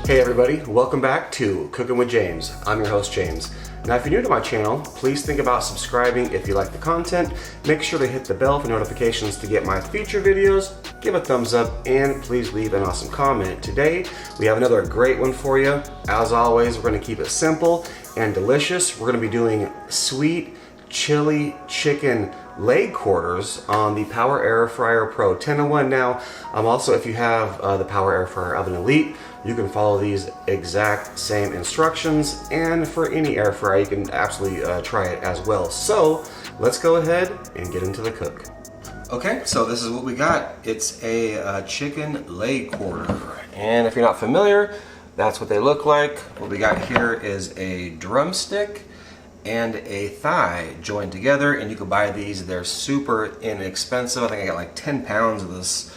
Hey everybody, welcome back to Cooking with James. I'm your host James. Now if you're new to my channel, please think about subscribing if you like the content. Make sure to hit the bell for notifications to get my future videos. Give a thumbs up and please leave an awesome comment. Today we have another great one for you. As always, we're going to keep it simple and delicious. We're going to be doing sweet chili chicken leg quarters on the Power Air Fryer Pro 10-in-1. Now, also if you have the Power Air Fryer Oven Elite, you can follow these exact same instructions, and for any air fryer you can absolutely try it as well. So let's go ahead and get into the cook. Okay, so this is what we got. It's a chicken leg quarter, and if you're not familiar, that's what they look like. What we got here is a drumstick and a thigh joined together, and you can buy these. They're super inexpensive. I think I got like 10 pounds of this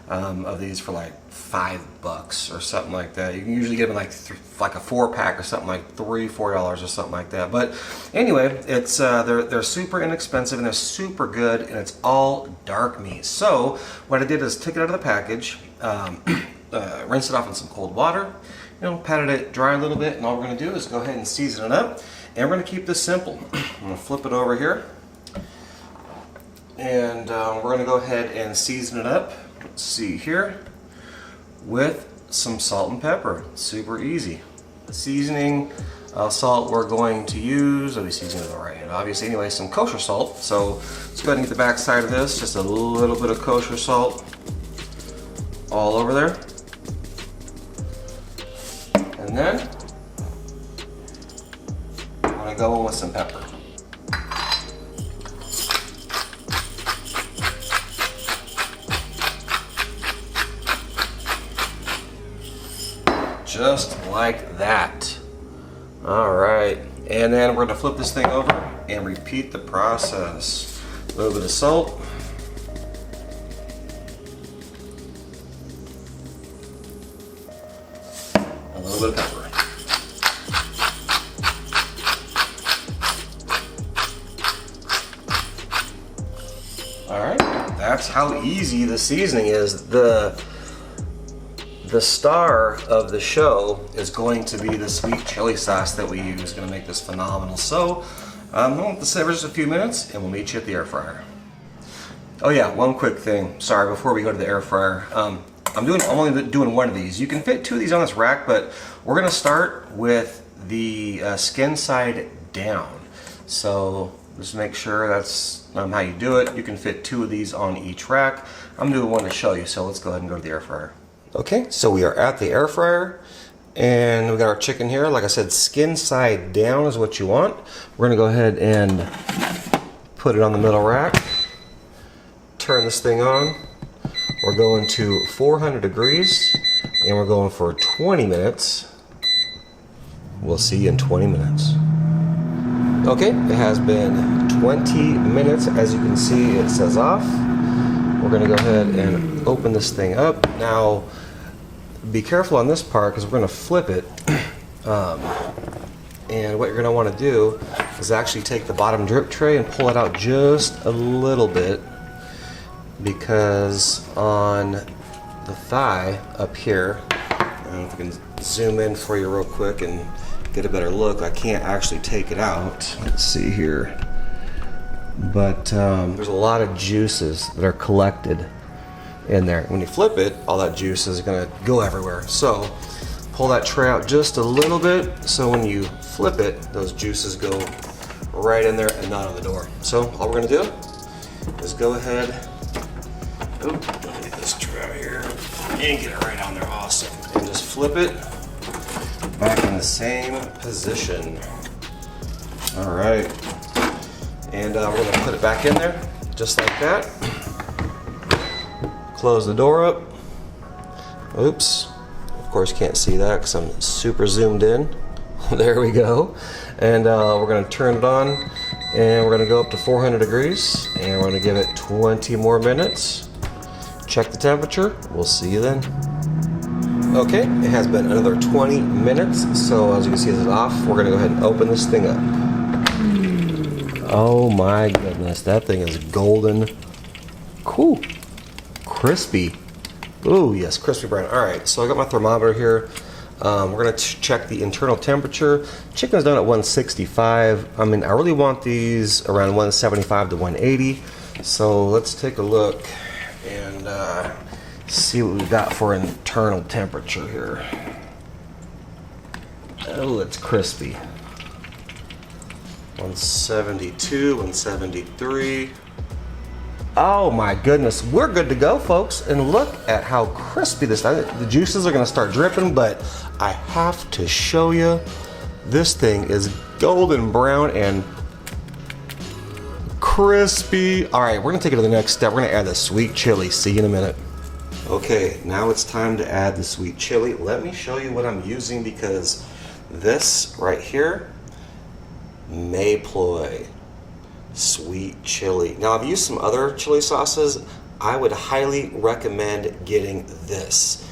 of these for like $5 or something like that. You can usually get them like a 4-pack or something like $3-4 or something like that. But anyway, it's they're super inexpensive and they're super good, and it's all dark meat. So what I did is take it out of the package, rinse it off in some cold water, patted it dry a little bit, and all we're going to do is go ahead and season it up. And we're going to keep this simple. I'm going to flip it over here, and we're going to go ahead and season it up. Let's see here, with some salt and pepper. Super easy. The seasoning salt we're going to use, I'll be seasoning it right hand, obviously. Anyway, some kosher salt. So let's go ahead and get the back side of this. Just a little bit of kosher salt all over there, and then go in with some pepper. Just like that. All right, and then we're gonna flip this thing over and repeat the process. A little bit of salt. A little bit of pepper. Alright, that's how easy the seasoning is. The star of the show is going to be the sweet chili sauce that we use. It's going to make this phenomenal. So I'm going to let this sit for just a few minutes and we'll meet you at the air fryer. Oh yeah, one quick thing. Sorry, before we go to the air fryer. I'm only doing one of these. You can fit 2 of these on this rack, but we're going to start with the skin side down. So just make sure that's how you do it. You can fit 2 of these on each rack. I'm doing one to show you, so let's go ahead and go to the air fryer. Okay, so we are at the air fryer, and we got our chicken here. Like I said, skin side down is what you want. We're gonna go ahead and put it on the middle rack. Turn this thing on. We're going to 400 degrees, and we're going for 20 minutes. We'll see you in 20 minutes. Okay, it has been 20 minutes. As you can see, it says off. We're going to go ahead and open this thing up. Now, be careful on this part because we're going to flip it. And what you're going to want to do is actually take the bottom drip tray and pull it out just a little bit, because on the thigh up here, I don't know if I can zoom in for you real quick and get a better look. I can't actually take it out. Let's see here. But there's a lot of juices that are collected in there. When you flip it, all that juice is gonna go everywhere. So pull that tray out just a little bit, so when you flip it, those juices go right in there and not on the door. So all we're gonna do is go ahead, let me get this tray out here, and get it right on there, awesome. And just flip it back in the same position. All right, and we're gonna put it back in there just like that. Close the door up. Oops, of course you can't see that because I'm super zoomed in. There we go. And we're gonna turn it on, and we're gonna go up to 400 degrees, and we're gonna give it 20 more minutes. Check the temperature. We'll see you then. Okay, it has been another 20 minutes, so as you can see, it's off. We're gonna go ahead and open this thing up. Oh my goodness, that thing is golden. Cool. Crispy. Ooh, yes, crispy brown. All right, so I got my thermometer here. We're gonna check the internal temperature. Chicken's done at 165. I mean, I really want these around 175 to 180. So let's take a look and see what we got for internal temperature here. Oh, it's crispy. 172, 173. Oh my goodness, we're good to go, folks. And look at how crispy this is. The juices are gonna start dripping, but I have to show you, this thing is golden brown and crispy. All right, we're gonna take it to the next step. We're gonna add the sweet chili. See you in a minute. Okay, now it's time to add the sweet chili. Let me show you what I'm using, because this right here, Mayploy sweet chili. Now, I've used some other chili sauces. I would highly recommend getting this.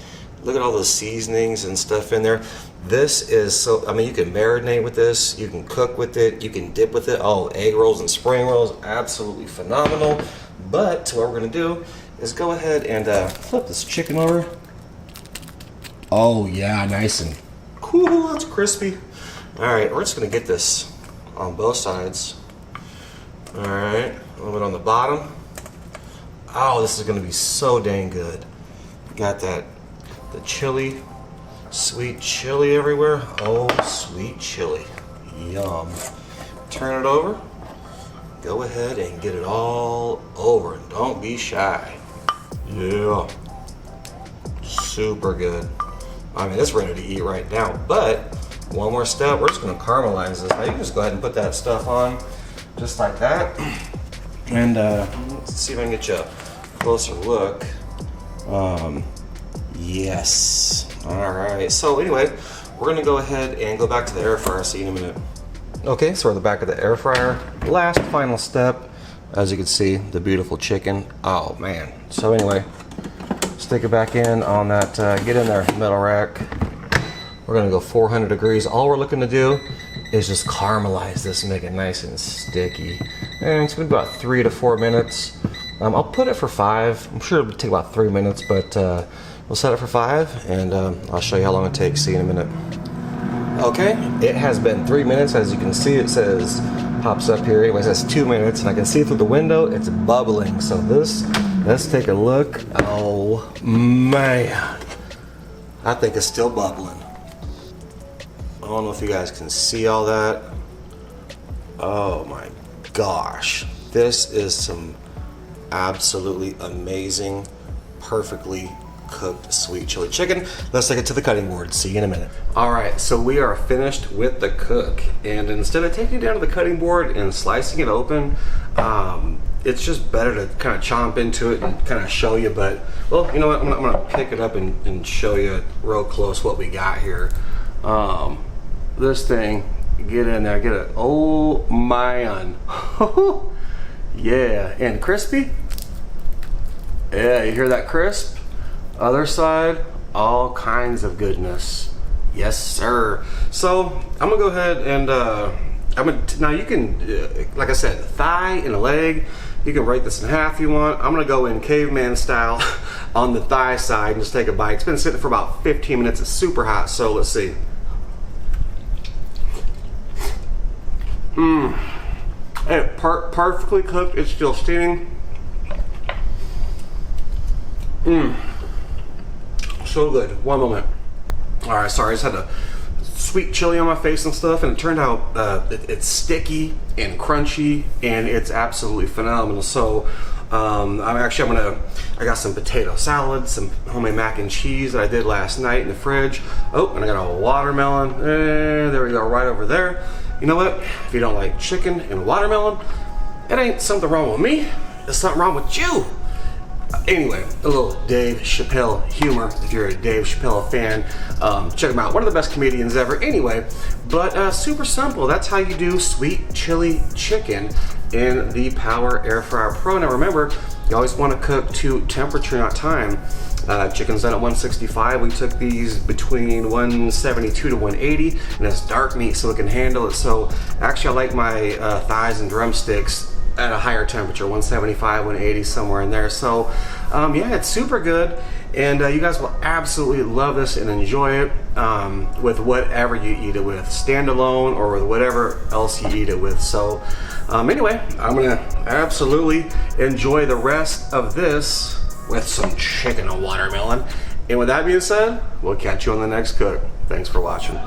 Look at all those seasonings and stuff in there. This is so, I mean, you can marinate with this, you can cook with it, you can dip with it. Oh, egg rolls and spring rolls, absolutely phenomenal. But what we're gonna do is go ahead and flip this chicken over. Oh yeah, nice and cool, that's crispy. All right, we're just gonna get this on both sides. All right, a little bit on the bottom. Oh, this is gonna be so dang good. Got that, the chili, sweet chili everywhere. Oh, sweet chili, yum. Turn it over. Go ahead and get it all over, and don't be shy. Yeah, super good. I mean, it's ready to eat right now, but one more step, we're just gonna caramelize this. Now you can just go ahead and put that stuff on, just like that. And let's see if I can get you a closer look. Yes, all right. So anyway, we're gonna go ahead and go back to the air fryer, see you in a minute. Okay, so we're at the back of the air fryer. Last final step, as you can see, the beautiful chicken. Oh man. So anyway, stick it back in on that, get in there, metal rack. We're gonna go 400 degrees. All we're looking to do is just caramelize this and make it nice and sticky. And it's gonna be about 3 to 4 minutes. I'll put it for 5. I'm sure it'll take about 3 minutes, but we'll set it for 5, and I'll show you how long it takes. See you in a minute. Okay, it has been 3 minutes. As you can see, it says, pops up here. Anyway, it says 2 minutes, and I can see through the window, it's bubbling. So this, let's take a look. Oh man, I think it's still bubbling. I don't know if you guys can see all that. Oh my gosh, this is some absolutely amazing, perfectly cooked sweet chili chicken. Let's take it to the cutting board. See you in a minute. All right, so we are finished with the cook, and instead of taking it down to the cutting board and slicing it open, it's just better to kind of chomp into it and kind of show you. But well, you know what, I'm gonna pick it up and show you real close what we got here. This thing, get in there, get it. Oh man. Yeah, and crispy. Yeah, you hear that crisp? Other side, all kinds of goodness. Yes, sir. So I'm gonna go ahead and now you can, like I said, thigh and a leg. You can break this in half if you want. I'm gonna go in caveman style on the thigh side and just take a bite. It's been sitting for about 15 minutes. It's super hot, so let's see. And perfectly cooked. It's still steaming. So good. One moment. All right, sorry, I just had a sweet chili on my face and stuff, and it turned out it's sticky and crunchy, and it's absolutely phenomenal. So I got some potato salad, some homemade mac and cheese that I did last night in the fridge. Oh, and I got a watermelon. There we go, right over there. You know what? If you don't like chicken and watermelon, it ain't something wrong with me. There's something wrong with you. Anyway, a little Dave Chappelle humor. If you're a Dave Chappelle fan, check him out. One of the best comedians ever. Anyway, but super simple. That's how you do sweet chili chicken in the Power Air Fryer Pro. Now remember, you always want to cook to temperature, not time. Chicken's done at 165. We took these between 172 to 180, and it's dark meat so it can handle it. So actually I like my thighs and drumsticks at a higher temperature, 175, 180, somewhere in there. So yeah, it's super good, and you guys will absolutely love this and enjoy it with whatever you eat it with, standalone or with whatever else you eat it with. So anyway, I'm gonna absolutely enjoy the rest of this with some chicken and watermelon. And with that being said, we'll catch you on the next cook. Thanks for watching.